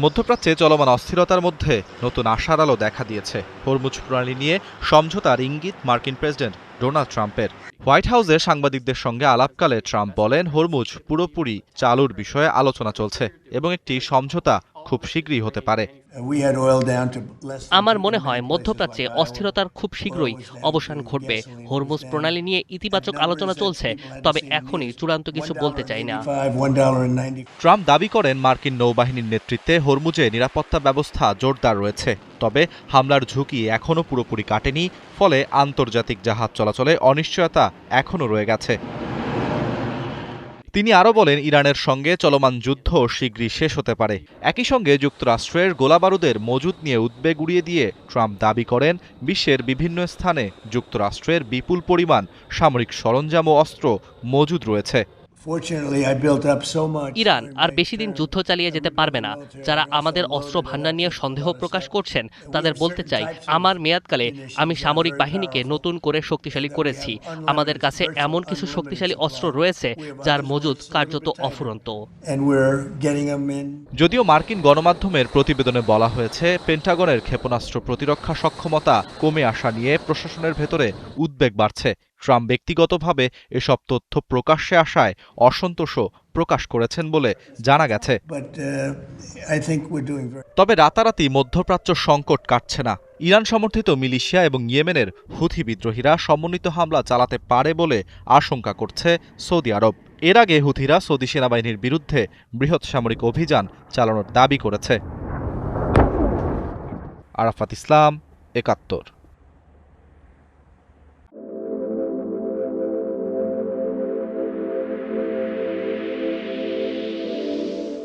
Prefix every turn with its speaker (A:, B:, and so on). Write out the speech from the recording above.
A: মধ্যপ্রাচ্যে চলমান অস্থিরতার মধ্যে নতুন আশার আলো দেখা দিয়েছে। হরমুজ প্রণালী নিয়ে সমঝোতার ইঙ্গিত মার্কিন প্রেসিডেন্ট ডোনাল্ড ট্রাম্পের। হোয়াইট হাউসে সাংবাদিকদের সঙ্গে আলাপকালে ট্রাম্প বলেন, হরমুজ পুরোপুরি চালুর বিষয়ে আলোচনা চলছে এবং একটি সমঝোতা খুব শীঘ্রই হতে পারে।
B: আমার মনে হয় মধ্যপ্রাচ্যে অস্থিরতার খুব শীঘ্রই অবসান ঘটবে। হরমুজ প্রণালী নিয়ে ইতিবাচক আলোচনা চলছে, তবে এখনই চূড়ান্ত কিছু বলতে চাই না।
A: ট্রাম্প দাবি করেন, মার্কিন নৌবাহিনীর নেতৃত্বে হরমুজে নিরাপত্তা ব্যবস্থা জোরদার রয়েছে, তবে হামলার ঝুঁকি এখনও পুরোপুরি কাটেনি, ফলে আন্তর্জাতিক জাহাজ চলাচলে অনিশ্চয়তা এখনও রয়ে গেছে। তিনি আরও বলেন, ইরানের সঙ্গে চলমান যুদ্ধ শীঘ্রই শেষ হতে পারে। একই সঙ্গে যুক্তরাষ্ট্রের গোলাবারুদের মজুদ নিয়ে উদ্বেগ উড়িয়ে দিয়ে ট্রাম্প দাবি করেন, বিশ্বের বিভিন্ন স্থানে যুক্তরাষ্ট্রের বিপুল পরিমাণ সামরিক সরঞ্জাম ও অস্ত্র মজুদ রয়েছে।
B: ইরান আর বেশি দিন যুদ্ধ চালিয়ে যেতে পারবে না। যারা আমাদের অস্ত্র ভান্ডার নিয়ে সন্দেহ প্রকাশ করছেন, তাদের বলতে চাই, আমার মেয়াদকালে আমি সামরিক বাহিনীকে নতুন করে শক্তিশালী করেছি। আমাদের কাছে এমন কিছু শক্তিশালী অস্ত্র রয়েছে যার মজুদ কার্যত অফুরন্ত।
A: যদিও মার্কিন গণমাধ্যমের প্রতিবেদনে বলা হয়েছে, পেন্টাগনের ক্ষেপণাস্ত্র প্রতিরক্ষা সক্ষমতা কমে আসা নিয়ে প্রশাসনের ভেতরে উদ্বেগ বাড়ছে। ট্রাম্প ব্যক্তিগতভাবে এসব তথ্য প্রকাশ্যে আসায় অসন্তোষও প্রকাশ করেছেন বলে জানা গেছে। তবে রাতারাতি মধ্যপ্রাচ্য সংকট কাটছে না। ইরান সমর্থিত মিলিশিয়া এবং ইয়েমেনের হুথি বিদ্রোহীরা সমন্বিত হামলা চালাতে পারে বলে আশঙ্কা করছে সৌদি আরব। এর আগে হুথিরা সৌদি সেনাবাহিনীর বিরুদ্ধে বৃহৎ সামরিক অভিযান চালানোর দাবি করেছে। আরাফাত ইসলাম, ৭১।